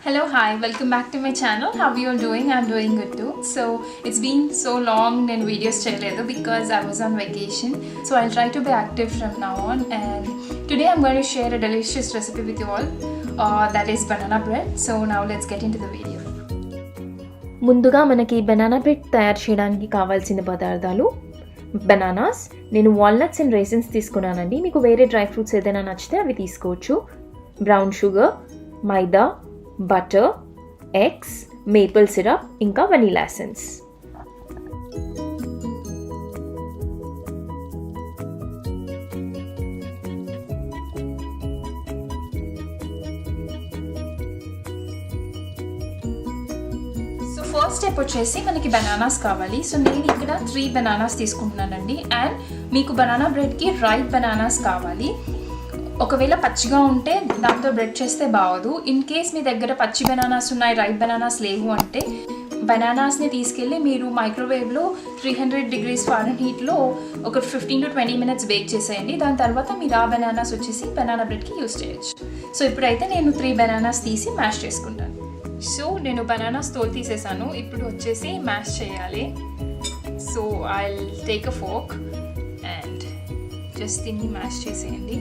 Hello, hi, welcome back to my channel. How are you all doing? I'm doing good too. So it's been so long and videos chaledu because I was on vacation. So I'll try to be active from now on. And today I'm going to share a delicious recipe with you all. That is banana bread. So now let's get into the video. ముందుగా మనకి banana bread తయారు చేయడానికి కావాల్సిన పదార్థాలు bananas. నేను walnuts and raisins తీసుకున్నానండి. మీకు వేరే డ్రై ఫ్రూట్స్ ఏదైనా నచ్చితే అవి తీసుకోవచ్చు. బ్రౌన్ షుగర్, మైదా, బటర్, ఎగ్స్, మేపుల్ సిరప్, ఇంకా వనీలా ఎసెన్స్. ఫస్ట్ స్టెప్ వచ్చేసి మనకి బనానాస్ కావాలి. సో నేను ఇక్కడ 3 బనానాస్ తీసుకుంటున్నానండి. అండ్ మీకు బనానా బ్రెడ్కి రైప్ బనానాస్ కావాలి. ఒకవేళ పచ్చిగా ఉంటే దాంతో బ్రెడ్ చేస్తే బాగోదు. ఇన్ కేస్ మీ దగ్గర పచ్చి బనానాస్ ఉన్నాయి, రైప్ బనానాస్ లేవు అంటే బనానాస్ని తీసుకెళ్ళి మీరు మైక్రోవేవ్లో 300 degrees ఫారెన్హీట్లో ఒక 15 to 20 minutes బేక్ చేసేయండి. దాని తర్వాత మీరు ఆ బనానాస్ వచ్చేసి బనానా బ్రెడ్కి యూస్ చేయొచ్చు. సో ఇప్పుడైతే నేను 3 బనానాస్ తీసి మ్యాష్ చేసుకుంటాను. సో నేను బనానాస్ తోలు తీసేసాను. ఇప్పుడు వచ్చేసి మ్యాష్ చేయాలి. So I take a fork and just దీన్ని మ్యాష్ చేసేయండి.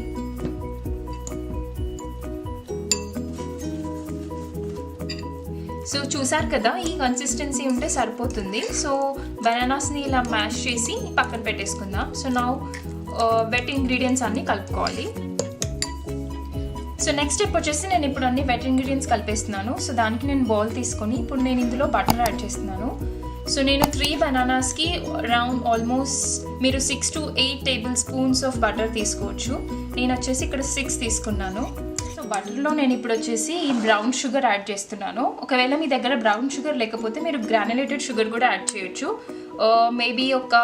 సో చూసారు కదా, ఈ కన్సిస్టెన్సీ ఉంటే సరిపోతుంది. సో బనానాస్ని ఇలా మ్యాష్ చేసి పక్కన పెట్టేసుకుందాం. సో నా వెట్ ఇంగ్రీడియంట్స్ అన్నీ కలుపుకోవాలి. సో నెక్స్ట్ స్టెప్ వచ్చేసి నేను ఇప్పుడు అన్ని వెట్ ఇంగ్రీడియంట్స్ కలిపేస్తున్నాను. సో దానికి నేను బౌల్ తీసుకొని ఇప్పుడు నేను ఇందులో బటర్ యాడ్ చేస్తున్నాను. సో నేను 3 బనానాస్కి అరౌండ్ ఆల్మోస్ట్ మీరు 6 to 8 tablespoons ఆఫ్ బటర్ తీసుకోవచ్చు. నేను వచ్చేసి ఇక్కడ 6 తీసుకున్నాను. సో బటర్లో నేను ఇప్పుడు వచ్చేసి బ్రౌన్ షుగర్ యాడ్ చేస్తున్నాను. ఒకవేళ మీ దగ్గర బ్రౌన్ షుగర్ లేకపోతే మీరు గ్రాన్యులేటెడ్ షుగర్ కూడా యాడ్ చేయొచ్చు. మేబీ ఒక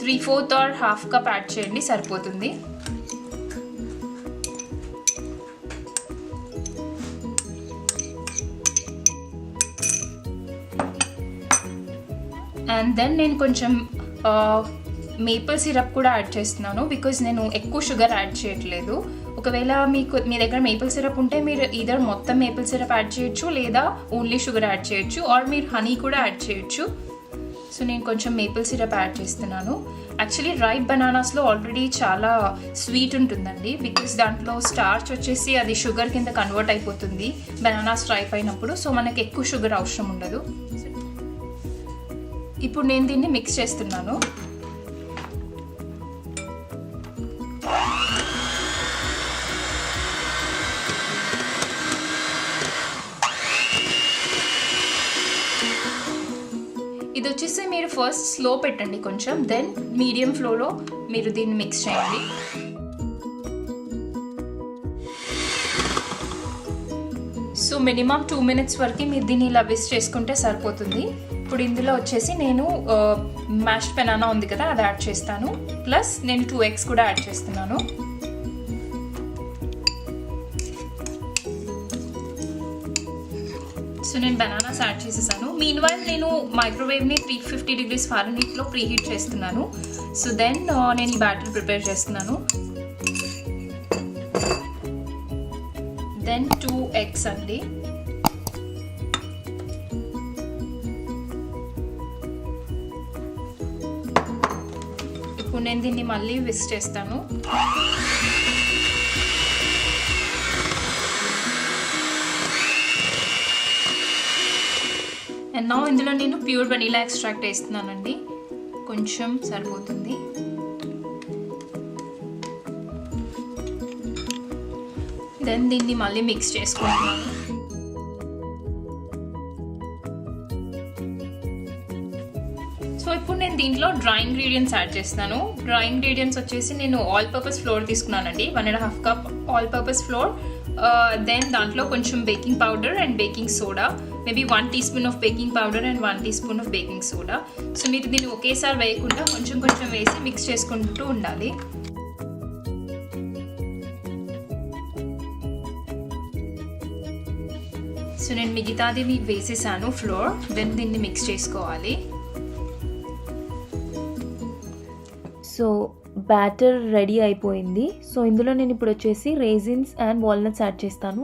3/4 or ½ కప్ యాడ్ చేయండి, సరిపోతుంది. అండ్ దెన్ నేను కొంచెం మేపుల్ సిరప్ కూడా యాడ్ చేస్తున్నాను. బికాజ్ నేను ఎక్కువ షుగర్ యాడ్ చేయట్లేదు. ఒకవేళ మీ దగ్గర మేపుల్ సిరప్ ఉంటే మీరు ఈధర్ మొత్తం మేపుల్ సిరప్ యాడ్ చేయొచ్చు, లేదా ఓన్లీ షుగర్ యాడ్ చేయొచ్చు, ఆర్ మీరు హనీ కూడా యాడ్ చేయొచ్చు. సో నేను కొంచెం మేపుల్ సిరప్ యాడ్ చేస్తున్నాను. యాక్చువల్లీ రైప్ బనానాస్లో ఆల్రెడీ చాలా స్వీట్ ఉంటుందండి. బికాస్ దాంట్లో స్టార్చ్ వచ్చేసి అది షుగర్ కింద కన్వర్ట్ అయిపోతుంది బనానాస్ రైప్ అయినప్పుడు. సో మనకి ఎక్కువ షుగర్ అవసరం ఉండదు. ఇప్పుడు నేను దీన్ని మిక్స్ చేస్తున్నాను. ఇది వచ్చేసి మీరు ఫస్ట్ స్లో పెట్టండి కొంచెం, దెన్ మీడియం ఫ్లోలో మీరు దీన్ని మిక్స్ చేయండి. సో మినిమం 2 minutes వరకు మీరు దీన్ని ఇలా విస్ చేసుకుంటే సరిపోతుంది. ఇప్పుడు ఇందులో వచ్చేసి నేను మ్యాష్డ్ బనానా ఉంది కదా, అది యాడ్ చేస్తాను. ప్లస్ నేను 2 eggs కూడా యాడ్ చేస్తున్నాను. సో నేను బనానాస్ యాడ్ చేసేసాను. మీన్వైల్ నేను మైక్రోవేవ్ని 350 degrees ఫారెన్హీట్లో ప్రీహీట్ చేస్తున్నాను. సో దెన్ నేను ఈ బ్యాటర్ ప్రిపేర్ చేస్తున్నాను. దెన్ 2 eggs అండి. ఇప్పుడు నేను దీన్ని మళ్ళీ విస్ చేస్తాను. అండ్ నా ఇందులో నేను ప్యూర్ వెనీలా ఎక్స్ట్రాక్ట్ వేస్తున్నానండి. కొంచెం సరిపోతుంది. దెన్ దీన్ని మళ్ళీ మిక్స్ చేసుకుంటున్నాను. సో ఇప్పుడు నేను దీంట్లో డ్రై ఇంగ్రీడియంట్స్ యాడ్ చేస్తాను. డ్రై ఇంగ్రీడియంట్స్ వచ్చేసి నేను ఆల్ పర్పస్ ఫ్లోర్ తీసుకున్నానండి, 1.5 cup all purpose flour. Then దాంట్లో కొంచెం baking powder and baking soda, maybe 1 teaspoon of baking powder and 1 teaspoon of baking soda. So మీరు దీన్ని ఒకేసారి వేయకుండా కొంచెం కొంచెం వేసి మిక్స్ చేసుకుంటూ ఉండాలి. సో నేను మిగతాది వేసేసాను ఫ్లోర్. దెన్ దీన్ని మిక్స్ చేసుకోవాలి. సో బ్యాటర్ రెడీ అయిపోయింది. సో ఇందులో నేను ఇప్పుడు వచ్చేసి రేజిన్స్ అండ్ వాల్నట్స్ యాడ్ చేస్తాను.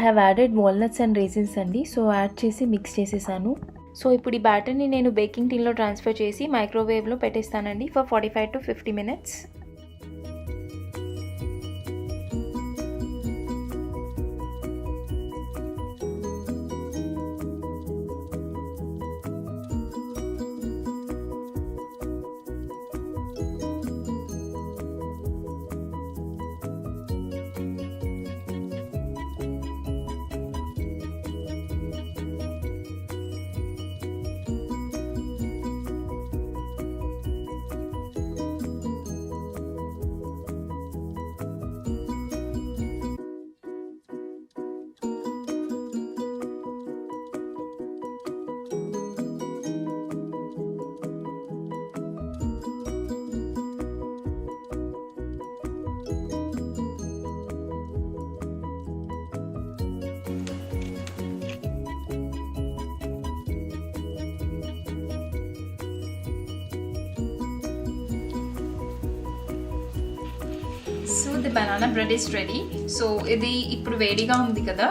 Have added walnuts and raisins అండి. సో యాడ్ చేసి మిక్స్ చేసేసాను. సో ఇప్పుడు ఈ బ్యాటర్ని నేను బేకింగ్ టిన్లో ట్రాన్స్ఫర్ చేసి మైక్రోవేవ్లో పెట్టేస్తానండి for 45 to 50 minutes. So the banana bread is ready. So ఇది ఇప్పుడు వేడిగా ఉంది కదా,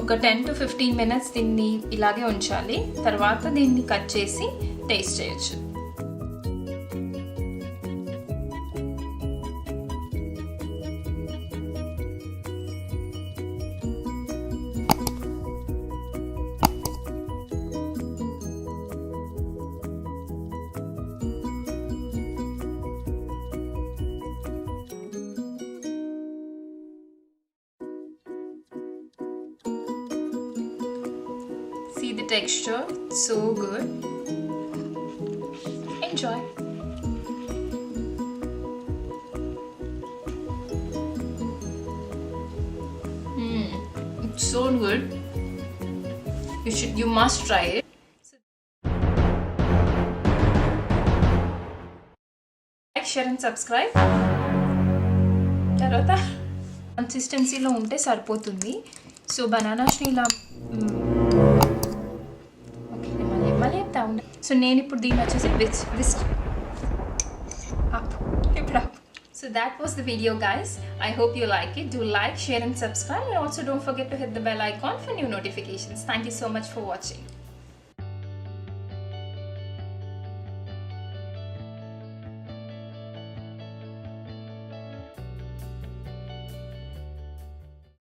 ఒక 10 to 15 minutes దీన్ని ఇలాగే ఉంచాలి. తర్వాత దీన్ని కట్ చేసి టేస్ట్ చేయొచ్చు. See the texture, it's so good. Enjoy. It's so good. You must try it. Like, share and subscribe. తర్వాత కన్సిస్టెన్సీలో ఉంటే సరిపోతుంది. సో బనానాస్ని ఇలా మళ్ళీ చెప్తా ఉండే. సో నేను ఇప్పుడు దీన్ని వచ్చేసి So that was the video, guys. I hope you like it. Do like, share and subscribe, and also don't forget to hit the bell icon for new notifications. Thank you so much for watching.